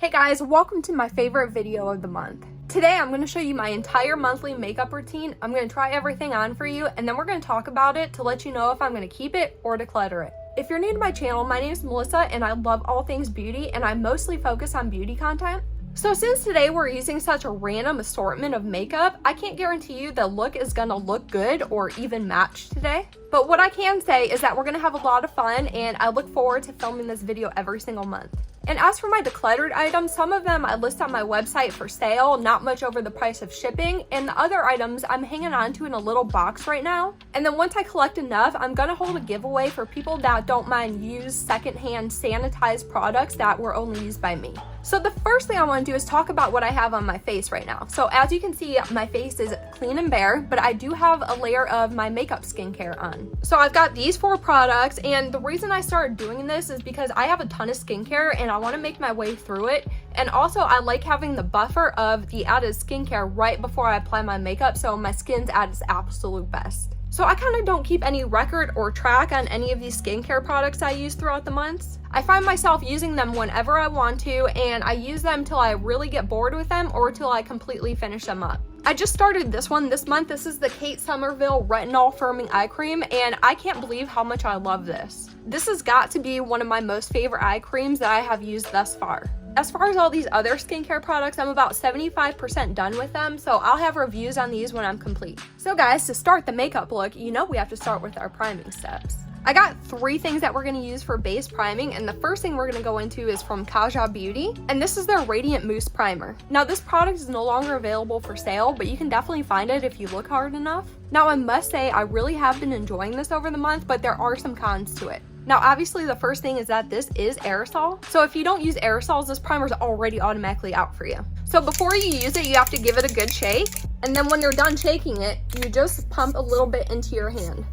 Hey guys, welcome to my favorite video of the month. Today I'm going to show you my entire monthly makeup routine. I'm going to try everything on for you and then we're going to talk about it to let you know if I'm going to keep it or declutter it. If you're new to my channel, my name is Melissa and I love all things beauty and I mostly focus on beauty content. So since today we're using such a random assortment of makeup, I can't guarantee you the look is going to look good or even match today. But what I can say is that we're going to have a lot of fun and I look forward to filming this video every single month. And as for my decluttered items, some of them I list on my website for sale, not much over the price of shipping, and the other items I'm hanging on to in a little box right now. And then once I collect enough, I'm gonna hold a giveaway for people that don't mind used secondhand sanitized products that were only used by me. So the first thing I want to do is talk about what I have on my face right now. So as you can see, my face is clean and bare, but I do have a layer of my makeup skincare on. So I've got these 4 products, and the reason I started doing this is because I have a ton of skincare and I want to make my way through it. And also I like having the buffer of the added skincare right before I apply my makeup so my skin's at its absolute best. So I kind of don't keep any record or track on any of these skincare products I use throughout the months. I find myself using them whenever I want to, and I use them till I really get bored with them or till I completely finish them up. I just started this one this month. This is the Kate Somerville Retinol Firming Eye Cream, and I can't believe how much I love this. This has got to be one of my most favorite eye creams that I have used thus far. As far as all these other skincare products, I'm about 75% done with them, so I'll have reviews on these when I'm complete. So guys, to start the makeup look, you know we have to start with our priming steps. I got 3 things that we're going to use for base priming, and the first thing we're going to go into is from Kaja Beauty, and this is their Radiant Mousse Primer. Now this product is no longer available for sale, but you can definitely find it if you look hard enough. Now I must say I really have been enjoying this over the month, but there are some cons to it. Now obviously the first thing is that this is aerosol, so if you don't use aerosols, this primer is already automatically out for you. So before you use it, you have to give it a good shake, and then when you're done shaking it, you just pump a little bit into your hand.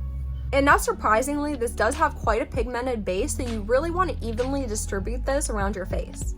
And not surprisingly, this does have quite a pigmented base, so you really want to evenly distribute this around your face.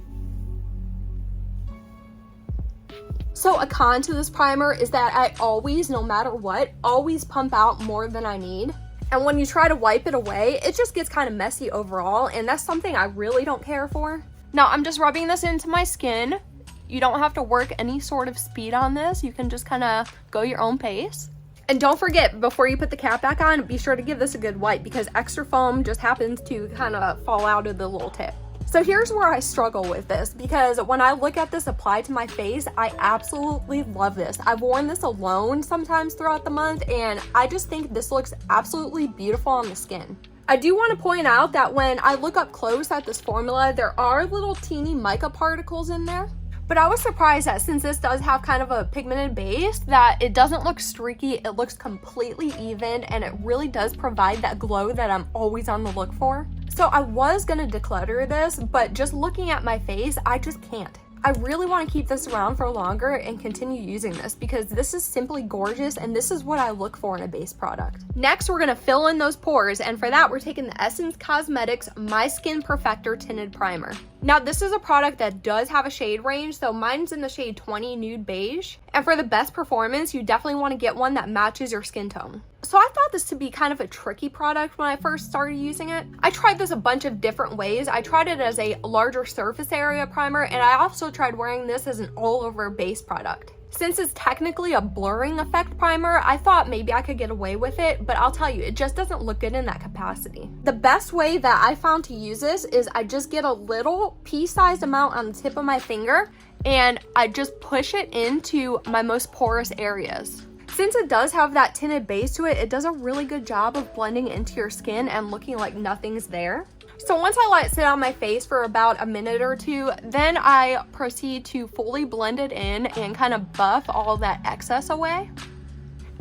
So a con to this primer is that I always, no matter what, always pump out more than I need. And when you try to wipe it away, it just gets kind of messy overall, and that's something I really don't care for. Now I'm just rubbing this into my skin. You don't have to work any sort of speed on this. You can just kind of go your own pace. And don't forget, before you put the cap back on, be sure to give this a good wipe because extra foam just happens to kind of fall out of the little tip. So here's where I struggle with this, because when I look at this applied to my face, I absolutely love this. I've worn this alone sometimes throughout the month, and I just think this looks absolutely beautiful on the skin. I do want to point out that when I look up close at this formula, there are little teeny mica particles in there. But I was surprised that since this does have kind of a pigmented base, that it doesn't look streaky, it looks completely even, and it really does provide that glow that I'm always on the look for. So I was gonna declutter this, but just looking at my face, I just can't. I really want to keep this around for longer and continue using this because this is simply gorgeous and this is what I look for in a base product. Next, we're going to fill in those pores, and for that we're taking the Essence Cosmetics My Skin Perfector Tinted Primer. Now this is a product that does have a shade range, so mine's in the shade 20 Nude Beige, and for the best performance you definitely want to get one that matches your skin tone. So I thought this to be kind of a tricky product when I first started using it. I tried this a bunch of different ways. I tried it as a larger surface area primer, and I also tried wearing this as an all-over base product. Since it's technically a blurring effect primer, I thought maybe I could get away with it, but I'll tell you, it just doesn't look good in that capacity. The best way that I found to use this is I just get a little pea-sized amount on the tip of my finger, and I just push it into my most porous areas. Since it does have that tinted base to it, it does a really good job of blending into your skin and looking like nothing's there. So once I let it sit on my face for about a minute or 2, then I proceed to fully blend it in and kind of buff all that excess away.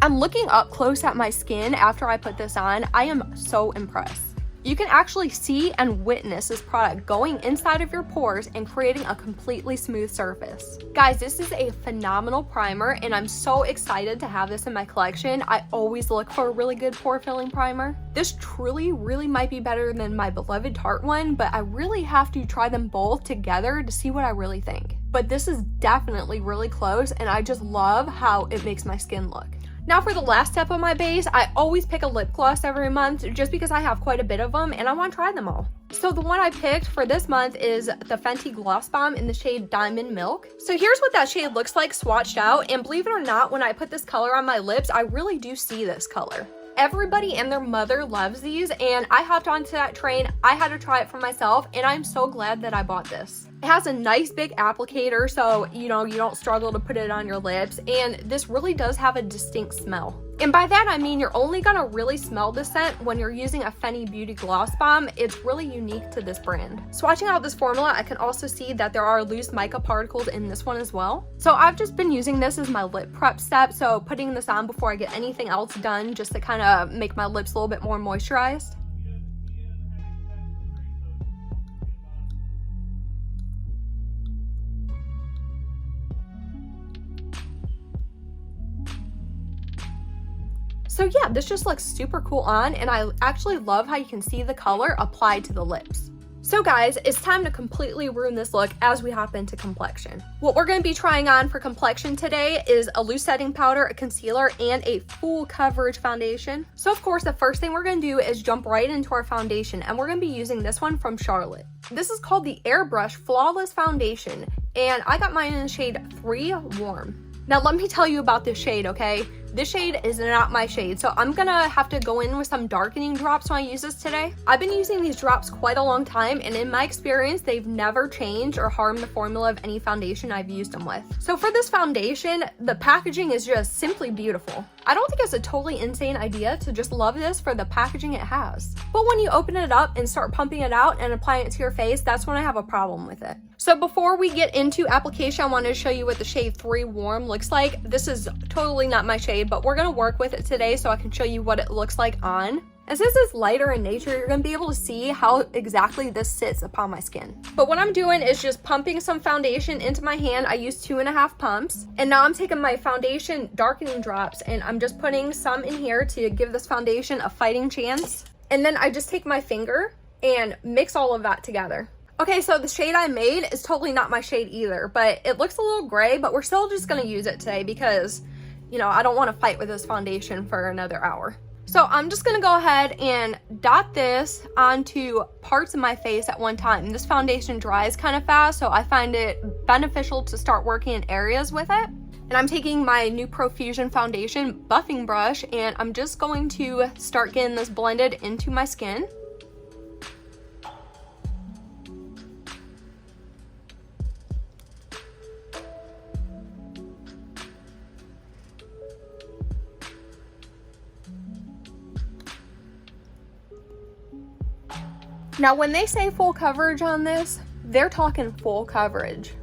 I'm looking up close at my skin after I put this on. I am so impressed. You can actually see and witness this product going inside of your pores and creating a completely smooth surface. Guys, this is a phenomenal primer and I'm so excited to have this in my collection. I always look for a really good pore filling primer. This truly really might be better than my beloved Tarte one, but I really have to try them both together to see what I really think. But this is definitely really close and I just love how it makes my skin look. Now for the last step of my base, I always pick a lip gloss every month just because I have quite a bit of them and I want to try them all. So the one I picked for this month is the Fenty Gloss Bomb in the shade Diamond Milk. So here's what that shade looks like swatched out, and believe it or not, when I put this color on my lips, I really do see this color. Everybody and their mother loves these, and I hopped onto that train. I had to try it for myself, and I'm so glad that I bought this. It has a nice big applicator, so you don't struggle to put it on your lips, and this really does have a distinct smell. And by that I mean you're only gonna really smell the scent when you're using a Fenty Beauty Gloss Bomb. It's really unique to this brand. Swatching out this formula, I can also see that there are loose mica particles in this one as well. So I've just been using this as my lip prep step, so putting this on before I get anything else done just to kind of make my lips a little bit more moisturized. So yeah, this just looks super cool on, and I actually love how you can see the color applied to the lips. So guys, it's time to completely ruin this look as we hop into complexion. What we're going to be trying on for complexion today is a loose setting powder, a concealer, and a full coverage foundation. So of course, the first thing we're going to do is jump right into our foundation, and we're going to be using this one from Charlotte. This is called the Airbrush Flawless Foundation, and I got mine in the shade 3 Warm. Now let me tell you about this shade, okay? This shade is not my shade, so I'm gonna have to go in with some darkening drops when I use this today. I've been using these drops quite a long time, and in my experience, they've never changed or harmed the formula of any foundation I've used them with. So for this foundation, the packaging is just simply beautiful. I don't think it's a totally insane idea to just love this for the packaging it has. But when you open it up and start pumping it out and applying it to your face, that's when I have a problem with it. So before we get into application, I wanted to show you what the shade 3 Warm looks like. This is totally not my shade, but we're gonna work with it today so I can show you what it looks like on. And since it's lighter in nature, you're gonna be able to see how exactly this sits upon my skin. But what I'm doing is just pumping some foundation into my hand. I used 2.5 pumps. And now I'm taking my foundation darkening drops and I'm just putting some in here to give this foundation a fighting chance. And then I just take my finger and mix all of that together. Okay, so the shade I made is totally not my shade either, but it looks a little gray, but we're still just gonna use it today because, I don't wanna fight with this foundation for another hour. So I'm just gonna go ahead and dot this onto parts of my face at one time. This foundation dries kind of fast, so I find it beneficial to start working in areas with it. And I'm taking my new Profusion foundation buffing brush, and I'm just going to start getting this blended into my skin. Now, when they say full coverage on this, they're talking full coverage.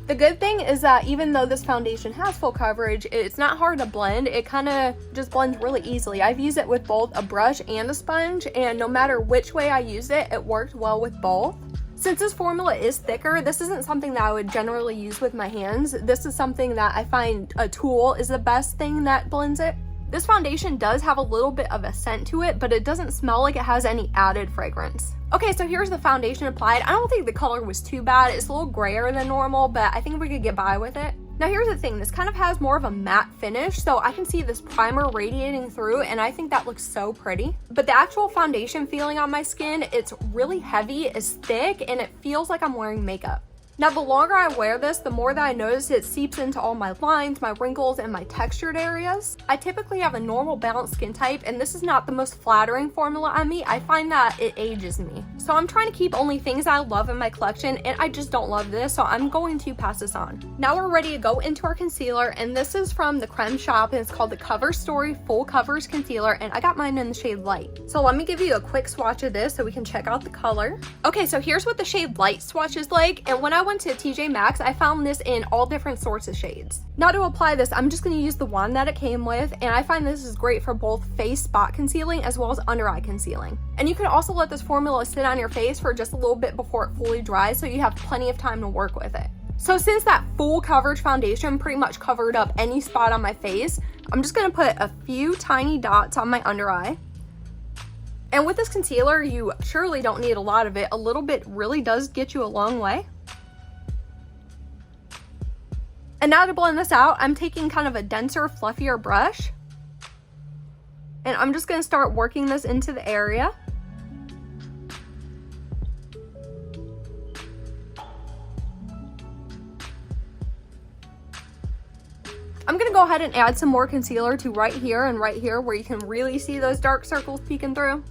The good thing is that even though this foundation has full coverage, it's not hard to blend. It kind of just blends really easily. I've used it with both a brush and a sponge, and no matter which way I use it, it worked well with both. Since this formula is thicker, this isn't something that I would generally use with my hands. This is something that I find a tool is the best thing that blends it. This foundation does have a little bit of a scent to it, but it doesn't smell like it has any added fragrance. Okay, so here's the foundation applied. I don't think the color was too bad. It's a little grayer than normal, but I think we could get by with it. Now here's the thing, this kind of has more of a matte finish, so I can see this primer radiating through, and I think that looks so pretty. But the actual foundation feeling on my skin, it's really heavy, it's thick, and it feels like I'm wearing makeup. Now, the longer I wear this, the more that I notice it seeps into all my lines, my wrinkles, and my textured areas. I typically have a normal balanced skin type, and this is not the most flattering formula on me. I find that it ages me. So I'm trying to keep only things I love in my collection, and I just don't love this, so I'm going to pass this on. Now we're ready to go into our concealer, and this is from the Creme Shop, and it's called the Cover Story Full Coverage Concealer, and I got mine in the shade Light. So let me give you a quick swatch of this so we can check out the color. Okay, so here's what the shade Light swatch is like, and when I went to TJ Maxx, I found this in all different sorts of shades. Now to apply this, I'm just going to use the wand that it came with, and I find this is great for both face spot concealing as well as under eye concealing. And you can also let this formula sit on your face for just a little bit before it fully dries, so you have plenty of time to work with it. So since that full coverage foundation pretty much covered up any spot on my face, I'm just going to put a few tiny dots on my under eye. And with this concealer, you surely don't need a lot of it. A little bit really does get you a long way. And now to blend this out, I'm taking kind of a denser, fluffier brush. And I'm just gonna start working this into the area. I'm gonna go ahead and add some more concealer to right here and right here where you can really see those dark circles peeking through.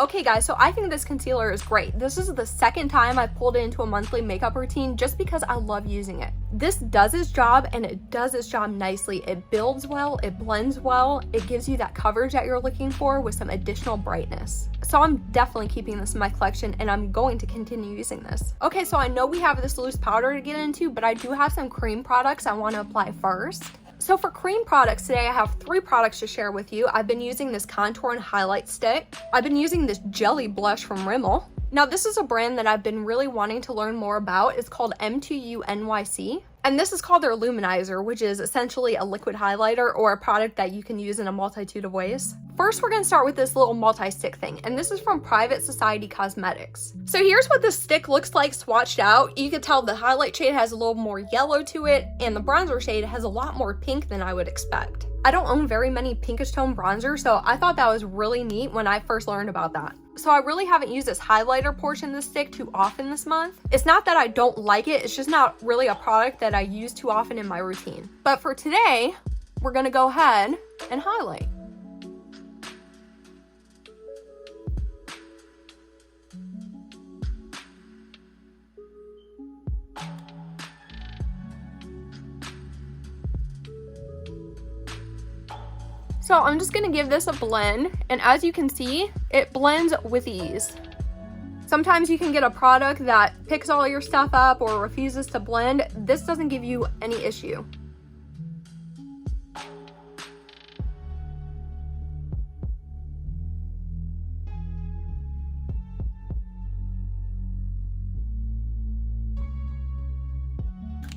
Okay guys, so I think this concealer is great. This is the second time I've pulled it into a monthly makeup routine just because I love using it. This does its job, and it does its job nicely. It builds well, it blends well, it gives you that coverage that you're looking for with some additional brightness. So I'm definitely keeping this in my collection, and I'm going to continue using this. Okay, so I know we have this loose powder to get into, but I do have some cream products I want to apply first. So for cream products today, I have 3 products to share with you. I've been using this contour and highlight stick. I've been using this jelly blush from Rimmel. Now this is a brand that I've been really wanting to learn more about. It's called M2U NYC. And this is called their Luminizer, which is essentially a liquid highlighter or a product that you can use in a multitude of ways. First, we're going to start with this little multi-stick thing, and this is from Private Society Cosmetics. So here's what this stick looks like swatched out. You can tell the highlight shade has a little more yellow to it, and the bronzer shade has a lot more pink than I would expect. I don't own very many pinkish tone bronzers, so I thought that was really neat when I first learned about that. So I really haven't used this highlighter portion of the stick too often this month. It's not that I don't like it, it's just not really a product that I use too often in my routine. But for today, we're gonna go ahead and highlight. So I'm just gonna give this a blend, and as you can see, it blends with ease. Sometimes you can get a product that picks all your stuff up or refuses to blend. This doesn't give you any issue.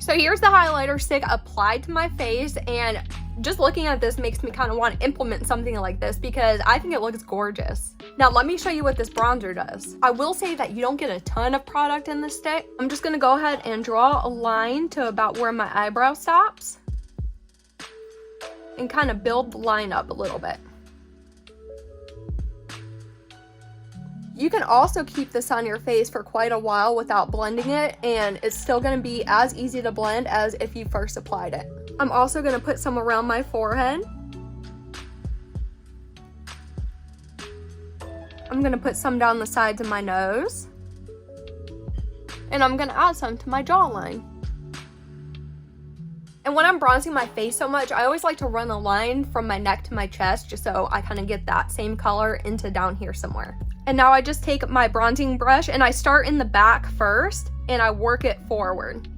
So here's the highlighter stick applied to my face, and just looking at this makes me kind of want to implement something like this because I think it looks gorgeous. Now let me show you what this bronzer does. I will say that you don't get a ton of product in this stick. I'm just going to go ahead and draw a line to about where my eyebrow stops and kind of build the line up a little bit. You can also keep this on your face for quite a while without blending it, and it's still going to be as easy to blend as if you first applied it. I'm also going to put some around my forehead. I'm going to put some down the sides of my nose. And I'm going to add some to my jawline. And when I'm bronzing my face so much, I always like to run a line from my neck to my chest just so I kind of get that same color into down here somewhere. And now I just take my bronzing brush and I start in the back first and I work it forward.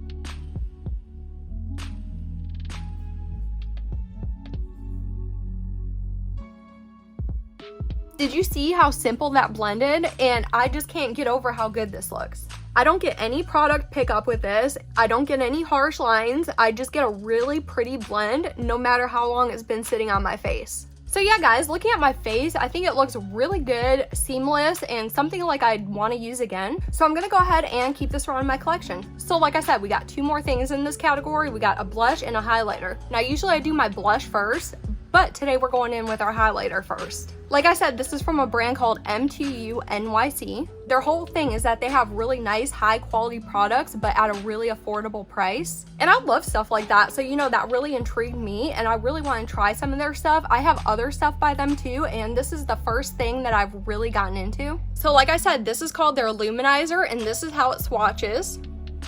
Did you see how simple that blended? And I just can't get over how good this looks. I don't get any product pickup with this. I don't get any harsh lines. I just get a really pretty blend no matter how long it's been sitting on my face. So yeah guys, looking at my face, I think it looks really good, seamless, and something like I'd want to use again. So I'm gonna go ahead and keep this around in my collection. So like I said, we got 2 more things in this category. We got a blush and a highlighter. Now usually I do my blush first, but today we're going in with our highlighter first. Like I said, this is from a brand called M2U NYC. Their whole thing is that they have really nice, high quality products, but at a really affordable price. And I love stuff like that. So, you know, that really intrigued me and I really want to try some of their stuff. I have other stuff by them too, and this is the first thing that I've really gotten into. So like I said, this is called their Luminizer, and this is how it swatches.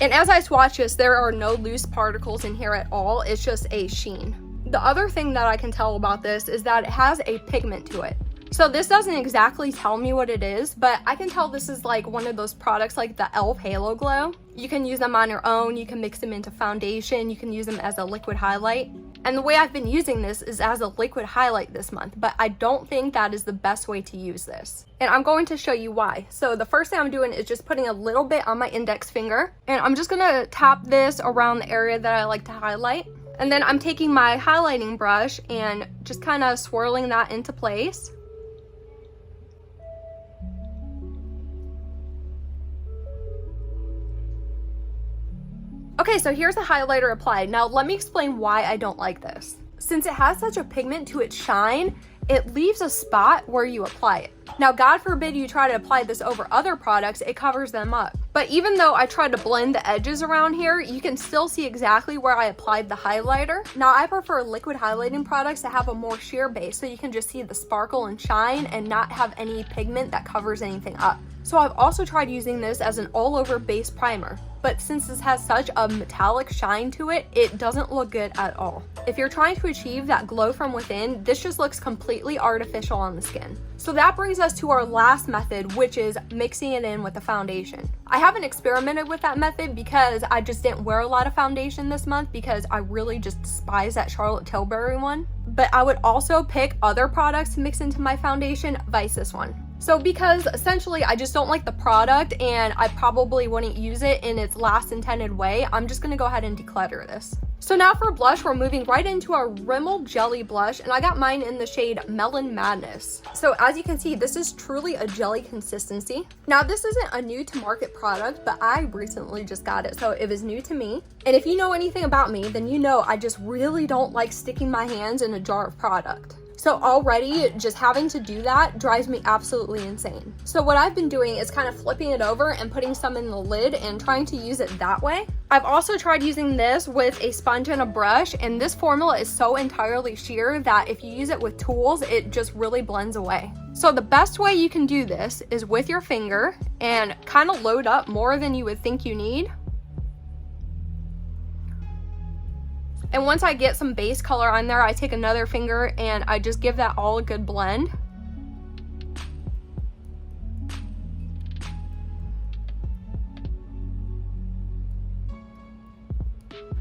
And as I swatch this, there are no loose particles in here at all. It's just a sheen. The other thing that I can tell about this is that it has a pigment to it. So this doesn't exactly tell me what it is, but I can tell this is like one of those products like the e.l.f. Halo Glow. You can use them on your own, you can mix them into foundation, you can use them as a liquid highlight. And the way I've been using this is as a liquid highlight this month, but I don't think that is the best way to use this. And I'm going to show you why. So the first thing I'm doing is just putting a little bit on my index finger, and I'm just gonna tap this around the area that I like to highlight. And then I'm taking my highlighting brush and just kind of swirling that into place. Okay, so here's the highlighter applied. Now let me explain why I don't like this. Since it has such a pigment to its shine, it leaves a spot where you apply it. Now, God forbid you try to apply this over other products, it covers them up. But even though I tried to blend the edges around here, you can still see exactly where I applied the highlighter. Now, I prefer liquid highlighting products that have a more sheer base so you can just see the sparkle and shine and not have any pigment that covers anything up. So I've also tried using this as an all-over base primer, but since this has such a metallic shine to it, it doesn't look good at all. If you're trying to achieve that glow from within, this just looks completely artificial on the skin. So that brings us to our last method, which is mixing it in with the foundation. I haven't experimented with that method because I just didn't wear a lot of foundation this month because I really just despise that Charlotte Tilbury one. But I would also pick other products to mix into my foundation, vice this one. So because essentially I just don't like the product and I probably wouldn't use it in its last intended way, I'm just gonna go ahead and declutter this. So now for blush, we're moving right into our Rimmel Jelly Blush, and I got mine in the shade Melon Madness. So as you can see, this is truly a jelly consistency. Now this isn't a new to market product, but I recently just got it, so it was new to me. And if you know anything about me, then you know I just really don't like sticking my hands in a jar of product. So already just having to do that drives me absolutely insane. So what I've been doing is kind of flipping it over and putting some in the lid and trying to use it that way. I've also tried using this with a sponge and a brush, and this formula is so entirely sheer that if you use it with tools, it just really blends away. So the best way you can do this is with your finger and kind of load up more than you would think you need. And once I get some base color on there, I take another finger and I just give that all a good blend.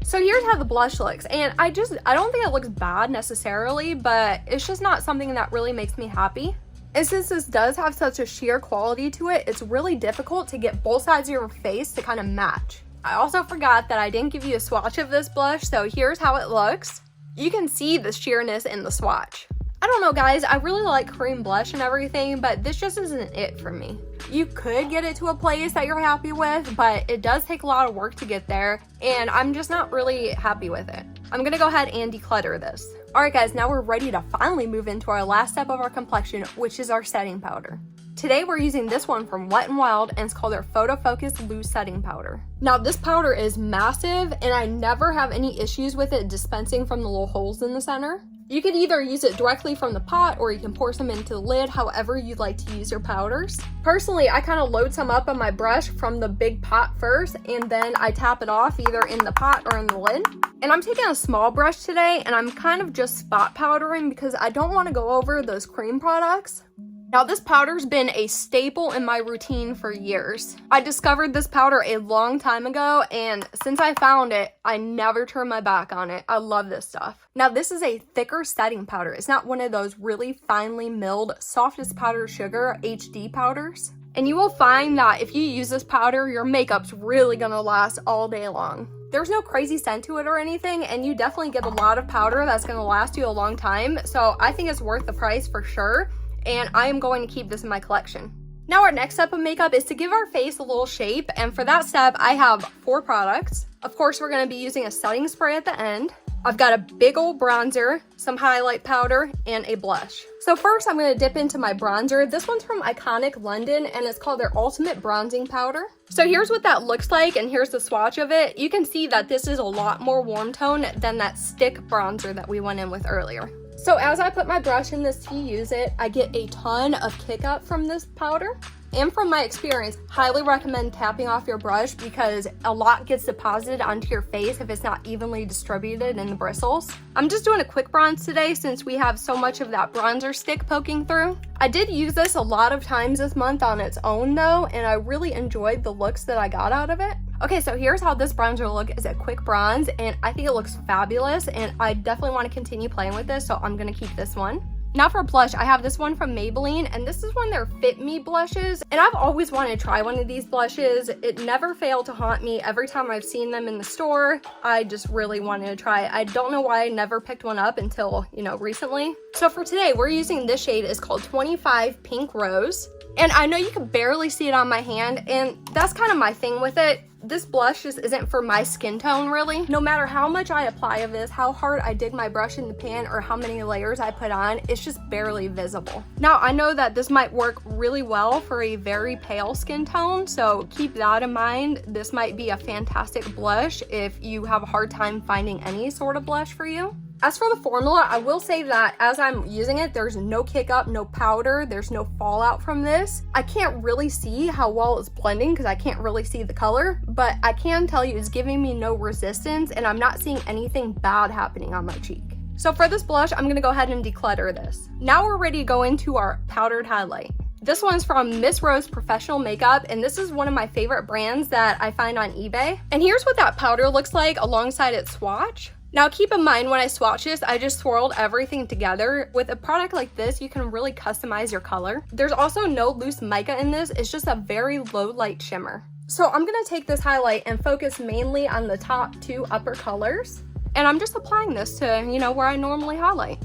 So here's how the blush looks, and I don't think it looks bad necessarily, but it's just not something that really makes me happy. And since this does have such a sheer quality to it, it's really difficult to get both sides of your face to kind of match. I also forgot that I didn't give you a swatch of this blush, so here's how it looks. You can see the sheerness in the swatch. I don't know guys, I really like cream blush and everything, but this just isn't it for me. You could get it to a place that you're happy with, but it does take a lot of work to get there, and I'm just not really happy with it. I'm gonna go ahead and declutter this. Alright guys, now we're ready to finally move into our last step of our complexion, which is our setting powder. Today we're using this one from Wet n Wild, and it's called their Photo Focus Loose Setting Powder. Now this powder is massive, and I never have any issues with it dispensing from the little holes in the center. You could either use it directly from the pot, or you can pour some into the lid, however you'd like to use your powders. Personally, I kind of load some up on my brush from the big pot first, and then I tap it off either in the pot or in the lid. And I'm taking a small brush today, and I'm kind of just spot powdering because I don't want to go over those cream products. Now this powder's been a staple in my routine for years. I discovered this powder a long time ago, and since I found it, I never turned my back on it. I love this stuff. Now this is a thicker setting powder. It's not one of those really finely milled, softest powder sugar HD powders. And you will find that if you use this powder, your makeup's really gonna last all day long. There's no crazy scent to it or anything, and you definitely get a lot of powder that's gonna last you a long time. So I think it's worth the price for sure. And I am going to keep this in my collection. Now our next step of makeup is to give our face a little shape, and for that step I have 4 products. Of course we're going to be using a setting spray at the end. I've got a big old bronzer, some highlight powder, and a blush. So first I'm going to dip into my bronzer. This one's from Iconic London, and it's called their Ultimate Bronzing Powder. So here's what that looks like, and here's the swatch of it. You can see that this is a lot more warm tone than that stick bronzer that we went in with earlier. So as I put my brush in this to use it, I get a ton of kick up from this powder. And from my experience, highly recommend tapping off your brush because a lot gets deposited onto your face if it's not evenly distributed in the bristles. I'm just doing a quick bronze today since we have so much of that bronzer stick poking through. I did use this a lot of times this month on its own though, and I really enjoyed the looks that I got out of it. Okay, so here's how this bronzer will look as a quick bronze, and I think it looks fabulous, and I definitely want to continue playing with this, so I'm going to keep this one. Now for blush, I have this one from Maybelline, and this is one of their Fit Me blushes, and I've always wanted to try one of these blushes. It never failed to haunt me every time I've seen them in the store. I just really wanted to try it. I don't know why I never picked one up until, recently. So for today, we're using this shade. It's called 25 Pink Rose. And I know you can barely see it on my hand, and that's kind of my thing with it. this blush just isn't for my skin tone really. No matter how much I apply of this, how hard I dig my brush in the pan, or how many layers I put on, it's just barely visible. Now, I know that this might work really well for a very pale skin tone, so keep that in mind. This might be a fantastic blush if you have a hard time finding any sort of blush for you. As for the formula, I will say that as I'm using it, there's no kick up, no powder, there's no fallout from this. I can't really see how well it's blending because I can't really see the color, but I can tell you it's giving me no resistance and I'm not seeing anything bad happening on my cheek. So for this blush, I'm gonna go ahead and declutter this. Now we're ready to go into our powdered highlight. This one's from Miss Rose Professional Makeup, and this is one of my favorite brands that I find on eBay. And here's what that powder looks like alongside its swatch. Now keep in mind when I swatch this, I just swirled everything together. With a product like this, you can really customize your color. There's also no loose mica in this, it's just a very low light shimmer. So I'm gonna take this highlight and focus mainly on the top two upper colors. And I'm just applying this to, you know, where I normally highlight.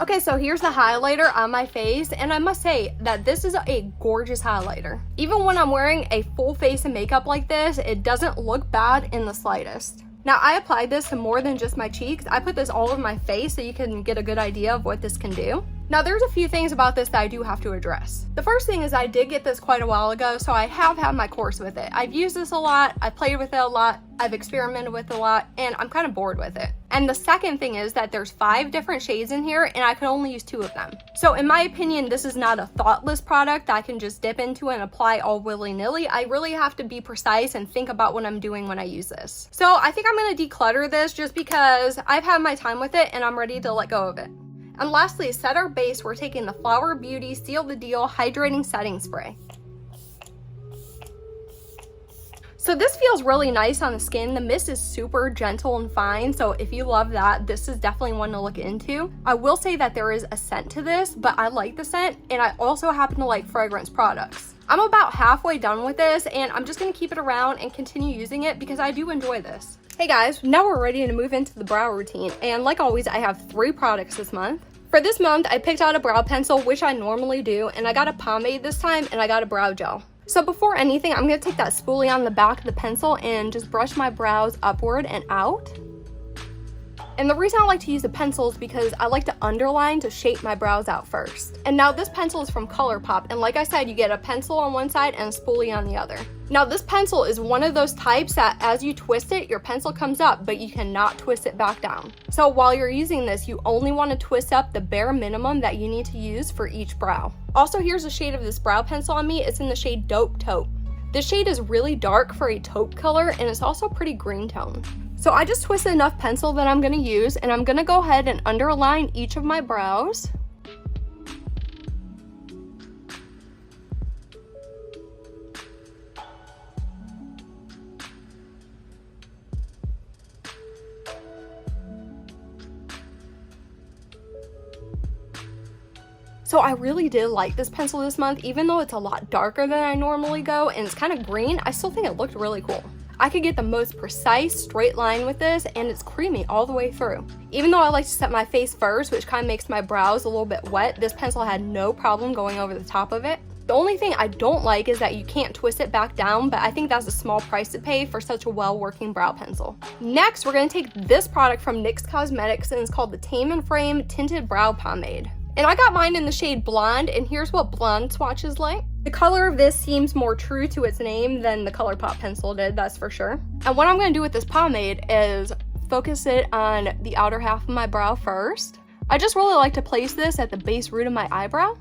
Okay, so here's the highlighter on my face, and I must say that this is a gorgeous highlighter. Even when I'm wearing a full face of makeup like this, it doesn't look bad in the slightest. Now, I applied this to more than just my cheeks. I put this all over my face so you can get a good idea of what this can do. Now, there's a few things about this that I do have to address. The first thing is I did get this quite a while ago, so I have had my course with it. I've used this a lot, I've played with it a lot, I've experimented with it a lot, and I'm kind of bored with it. And the second thing is that there's 5 different shades in here, and I could only use 2 of them. So in my opinion, this is not a thoughtless product that I can just dip into and apply all willy-nilly. I really have to be precise and think about what I'm doing when I use this. So I think I'm gonna declutter this just because I've had my time with it and I'm ready to let go of it. And lastly, set our base, we're taking the Flower Beauty Seal the Deal Hydrating Setting Spray. So this feels really nice on the skin. The mist is super gentle and fine, so if you love that, this is definitely one to look into. I will say that there is a scent to this, but I like the scent, and I also happen to like fragrance products. I'm about halfway done with this, and I'm just gonna keep it around and continue using it because I do enjoy this. Hey guys, now we're ready to move into the brow routine, and like always, I have 3 products this month. For this month, I picked out a brow pencil, which I normally do, and I got a pomade this time, and I got a brow gel. So before anything, I'm gonna take that spoolie on the back of the pencil and just brush my brows upward and out. And the reason I like to use a pencil is because I like to underline to shape my brows out first. And now this pencil is from ColourPop, and like I said, you get a pencil on one side and a spoolie on the other. Now this pencil is one of those types that as you twist it, your pencil comes up, but you cannot twist it back down. So while you're using this, you only want to twist up the bare minimum that you need to use for each brow. Also, here's a shade of this brow pencil on me. It's in the shade Dope Taupe. This shade is really dark for a taupe color, and it's also pretty green tone. So I just twisted enough pencil that I'm gonna use, and I'm gonna go ahead and underline each of my brows. So I really did like this pencil this month, even though it's a lot darker than I normally go, and it's kind of green, I still think it looked really cool. I could get the most precise straight line with this, and it's creamy all the way through. Even though I like to set my face first, which kind of makes my brows a little bit wet, this pencil had no problem going over the top of it. The only thing I don't like is that you can't twist it back down, but I think that's a small price to pay for such a well-working brow pencil. Next, we're gonna take this product from NYX Cosmetics, and it's called the Tame and Frame Tinted Brow Pomade. And I got mine in the shade Blonde, and here's what blonde swatch is like. The color of this seems more true to its name than the ColourPop pencil did, that's for sure. And what I'm gonna do with this pomade is focus it on the outer half of my brow first. I just really like to place this at the base root of my eyebrow.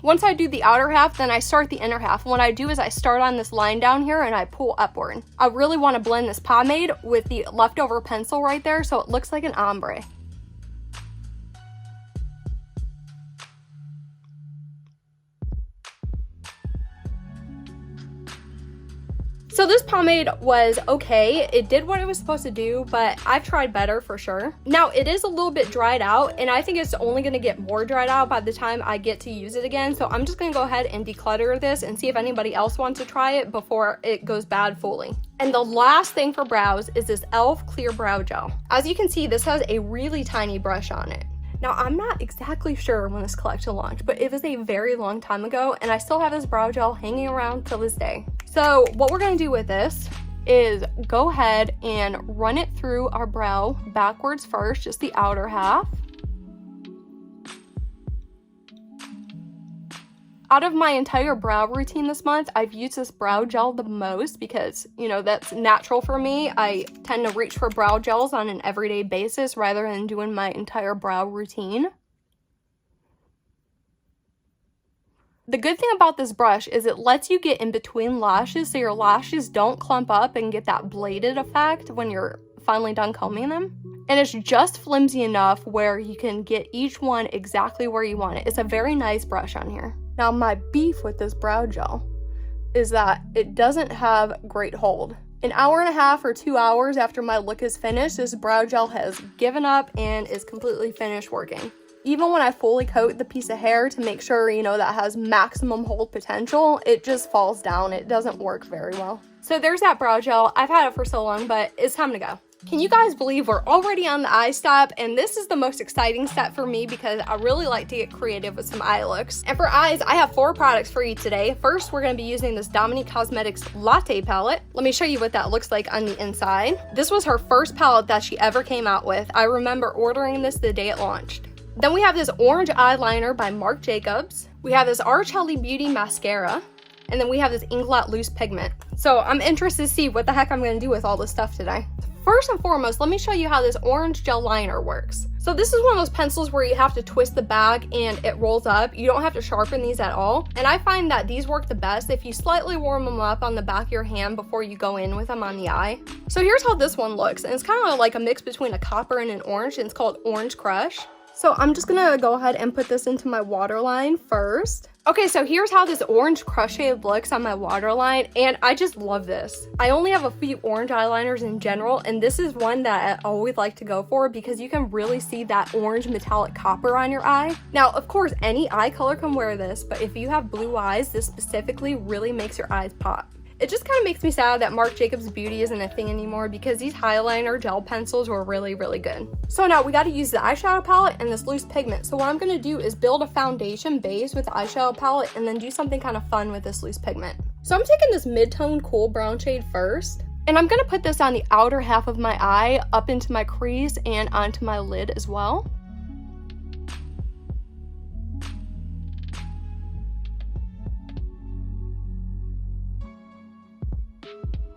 Once I do the outer half, then I start the inner half. And what I do is I start on this line down here and I pull upward. I really want to blend this pomade with the leftover pencil right there so it looks like an ombre. So this pomade was okay. It did what it was supposed to do, but I've tried better for sure. Now it is a little bit dried out, and I think it's only gonna get more dried out by the time I get to use it again. So I'm just gonna go ahead and declutter this and see if anybody else wants to try it before it goes bad fully. And the last thing for brows is this e.l.f. Clear Brow Gel. As you can see, this has a really tiny brush on it. Now, I'm not exactly sure when this collection launched, but it was a very long time ago, and I still have this brow gel hanging around till this day. So what we're gonna do with this is go ahead and run it through our brow backwards first, just the outer half. Out of my entire brow routine this month, I've used this brow gel the most because, you know, that's natural for me. I tend to reach for brow gels on an everyday basis rather than doing my entire brow routine. The good thing about this brush is it lets you get in between lashes so your lashes don't clump up and get that bladed effect when you're finally done combing them. And it's just flimsy enough where you can get each one exactly where you want it. It's a very nice brush on here. Now, my beef with this brow gel is that it doesn't have great hold. An hour and a half or 2 hours after my look is finished, this brow gel has given up and is completely finished working. Even when I fully coat the piece of hair to make sure, you know, that has maximum hold potential, it just falls down. It doesn't work very well. So there's that brow gel. I've had it for so long, but it's time to go. Can you guys believe we're already on the eye step? And this is the most exciting step for me because I really like to get creative with some eye looks. And for eyes, I have 4 products for you today. First, we're going to be using this Dominique Cosmetics Latte palette. Let me show you what that looks like on the inside. This was her first palette that she ever came out with. I remember ordering this the day it launched. Then we have this orange eyeliner by Marc Jacobs. We have this Arch Healthy Beauty mascara. And then we have this Inglot Loose Pigment. So I'm interested to see what the heck I'm going to do with all this stuff today. First and foremost, let me show you how this orange gel liner works. So this is one of those pencils where you have to twist the back and it rolls up. You don't have to sharpen these at all. And I find that these work the best if you slightly warm them up on the back of your hand before you go in with them on the eye. So here's how this one looks. And it's kind of like a mix between a copper and an orange, and it's called Orange Crush. So I'm just gonna go ahead and put this into my waterline first. Okay, so here's how this orange crush shade looks on my waterline, and I just love this. I only have a few orange eyeliners in general, and this is one that I always like to go for because you can really see that orange metallic copper on your eye. Now, of course, any eye color can wear this, but if you have blue eyes, this specifically really makes your eyes pop. It just kind of makes me sad that Marc Jacobs Beauty isn't a thing anymore because these highliner gel pencils were really, really good. So now we got to use the eyeshadow palette and this loose pigment. So what I'm going to do is build a foundation base with the eyeshadow palette and then do something kind of fun with this loose pigment. So I'm taking this mid-tone cool brown shade first. And I'm going to put this on the outer half of my eye, up into my crease and onto my lid as well.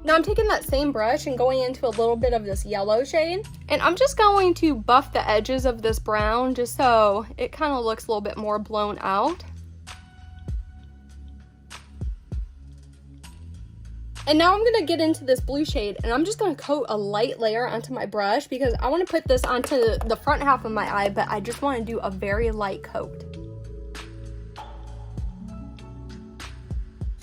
Now I'm taking that same brush and going into a little bit of this yellow shade. And I'm just going to buff the edges of this brown just so it kind of looks a little bit more blown out. And now I'm going to get into this blue shade and I'm just going to coat a light layer onto my brush because I want to put this onto the front half of my eye, but I just want to do a very light coat.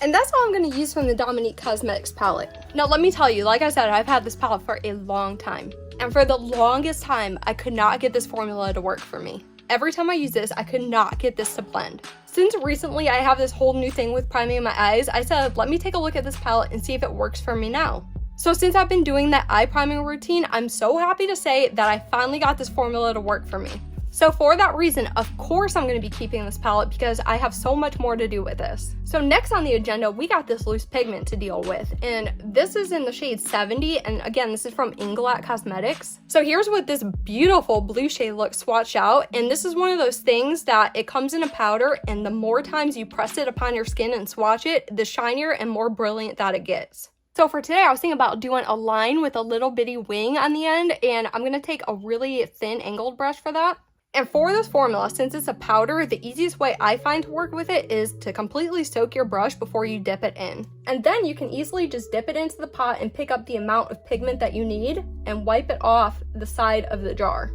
And that's all I'm going to use from the Dominique Cosmetics palette. Now let me tell you, like I said, I've had this palette for a long time. And for the longest time, I could not get this formula to work for me. Every time I use this, I could not get this to blend. Since recently I have this whole new thing with priming my eyes, I said, let me take a look at this palette and see if it works for me now. So since I've been doing that eye priming routine, I'm so happy to say that I finally got this formula to work for me. So for that reason, of course I'm going to be keeping this palette because I have so much more to do with this. So next on the agenda, we got this loose pigment to deal with. And this is in the shade 70. And again, this is from Inglot Cosmetics. So here's what this beautiful blue shade looks swatched out. And this is one of those things that it comes in a powder. And the more times you press it upon your skin and swatch it, the shinier and more brilliant that it gets. So for today, I was thinking about doing a line with a little bitty wing on the end. And I'm going to take a really thin angled brush for that. And for this formula, since it's a powder, the easiest way I find to work with it is to completely soak your brush before you dip it in. And then you can easily just dip it into the pot and pick up the amount of pigment that you need and wipe it off the side of the jar.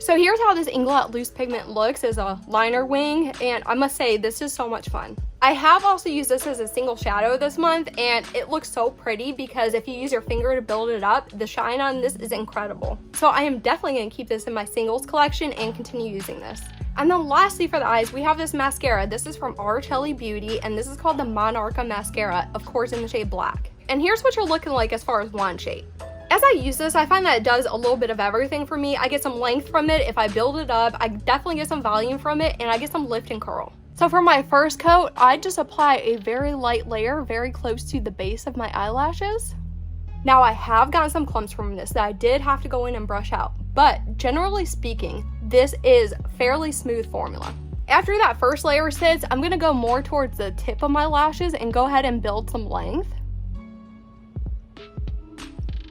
So here's how this Inglot Loose Pigment looks as a liner wing, and I must say this is so much fun. I have also used this as a single shadow this month, and it looks so pretty because if you use your finger to build it up, the shine on this is incredible. So I am definitely going to keep this in my singles collection and continue using this. And then lastly for the eyes, we have this mascara. This is from Archelli Beauty, and this is called the Monarcha Mascara, of course in the shade black. And here's what you're looking like as far as wand shape. As I use this, I find that it does a little bit of everything for me. I get some length from it if I build it up, I definitely get some volume from it, and I get some lift and curl. So for my first coat, I just apply a very light layer very close to the base of my eyelashes. Now I have gotten some clumps from this that I did have to go in and brush out, but generally speaking, this is fairly smooth formula. After that first layer sits, I'm gonna go more towards the tip of my lashes and go ahead and build some length.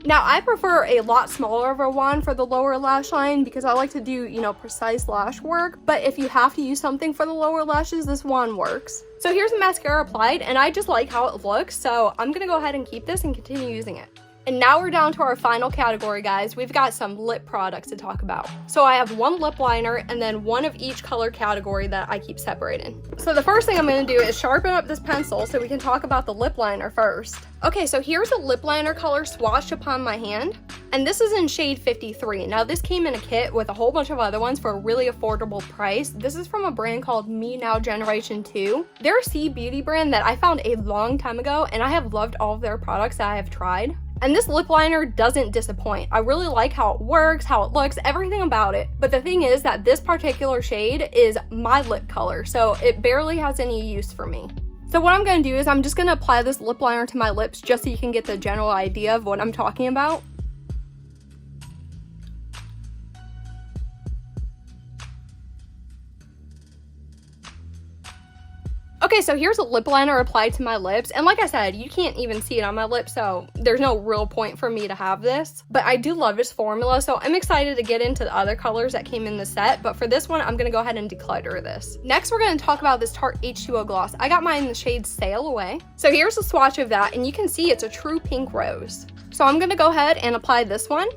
Now, I prefer a lot smaller of a wand for the lower lash line because I like to do, precise lash work. But if you have to use something for the lower lashes, this wand works. So here's the mascara applied, and I just like how it looks. So I'm gonna go ahead and keep this and continue using it. And now we're down to our final category, guys. We've got some lip products to talk about. So I have one lip liner and then one of each color category that I keep separated. So the first thing I'm gonna do is sharpen up this pencil so we can talk about the lip liner first. Okay, so here's a lip liner color swatched upon my hand. And this is in shade 53. Now this came in a kit with a whole bunch of other ones for a really affordable price. This is from a brand called Me Now Generation 2. They're a C Beauty brand that I found a long time ago, and I have loved all of their products that I have tried. And this lip liner doesn't disappoint. I really like how it works, how it looks, everything about it. But the thing is that this particular shade is my lip color, so it barely has any use for me. So what I'm gonna do is I'm just gonna apply this lip liner to my lips just so you can get the general idea of what I'm talking about. Okay, so here's a lip liner applied to my lips, and like I said, you can't even see it on my lips, so there's no real point for me to have this. But I do love this formula, so I'm excited to get into the other colors that came in the set, but for this one, I'm gonna go ahead and declutter this. Next, we're gonna talk about this Tarte H2O gloss. I got mine in the shade Sail Away. So here's a swatch of that, and you can see it's a true pink rose. So I'm gonna go ahead and apply this one.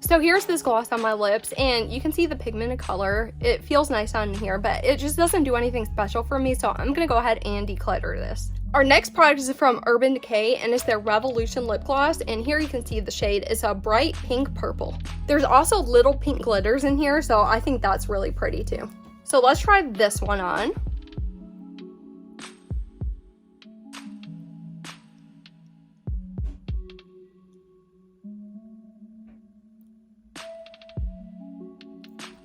So here's this gloss on my lips, and you can see the pigmented color. It feels nice on here, but it just doesn't do anything special for me, so I'm gonna go ahead and declutter this. Our next product is from Urban Decay, and it's their Revolution lip gloss, and here you can see the shade. It's a bright pink purple. There's also little pink glitters in here, so I think that's really pretty too. So let's try this one on.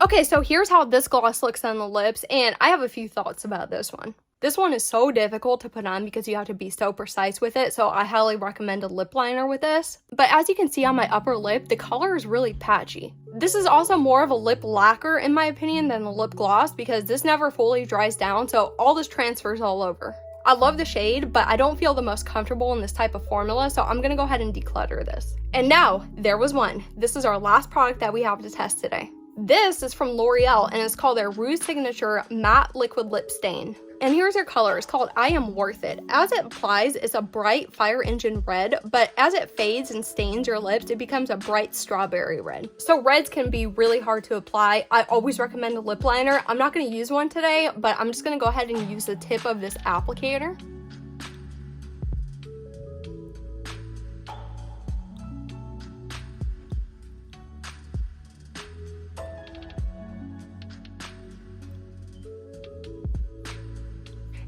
Okay, so here's how this gloss looks on the lips, and I have a few thoughts about this one. This one is so difficult to put on because you have to be so precise with it, so I highly recommend a lip liner with this. But as you can see on my upper lip, the color is really patchy. This is also more of a lip lacquer in my opinion than the lip gloss because this never fully dries down, so all this transfers all over. I love the shade, but I don't feel the most comfortable in this type of formula, so I'm gonna go ahead and declutter this. And now, there was one. This is our last product that we have to test today. This is from L'Oreal, and it's called their Rouge Signature Matte Liquid Lip Stain. And here's their color. It's called I Am Worth It. As it applies, it's a bright fire engine red, but as it fades and stains your lips, it becomes a bright strawberry red. So reds can be really hard to apply. I always recommend a lip liner. I'm not going to use one today, but I'm just going to go ahead and use the tip of this applicator.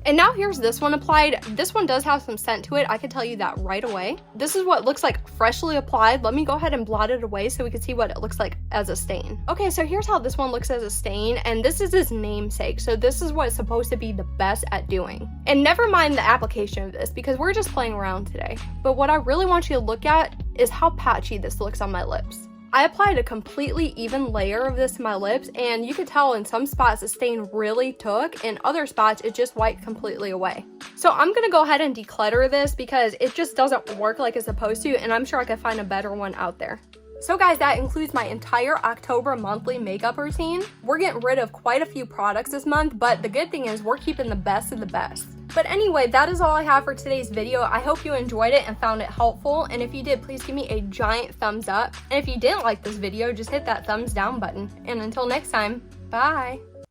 And now here's this one applied. This one does have some scent to it. I can tell you that right away. This is what it looks like freshly applied. Let me go ahead and blot it away so we can see what it looks like as a stain. Okay, so here's how this one looks as a stain, and this is its namesake. So this is what it's supposed to be the best at doing. And never mind the application of this because we're just playing around today. But what I really want you to look at is how patchy this looks on my lips. I applied a completely even layer of this to my lips, and you could tell in some spots the stain really took, in other spots it just wiped completely away. So I'm gonna go ahead and declutter this because it just doesn't work like it's supposed to, and I'm sure I could find a better one out there. So guys, that includes my entire October monthly makeup routine. We're getting rid of quite a few products this month, but the good thing is we're keeping the best of the best. But anyway, that is all I have for today's video. I hope you enjoyed it and found it helpful. And if you did, please give me a giant thumbs up. And if you didn't like this video, just hit that thumbs down button. And until next time, bye.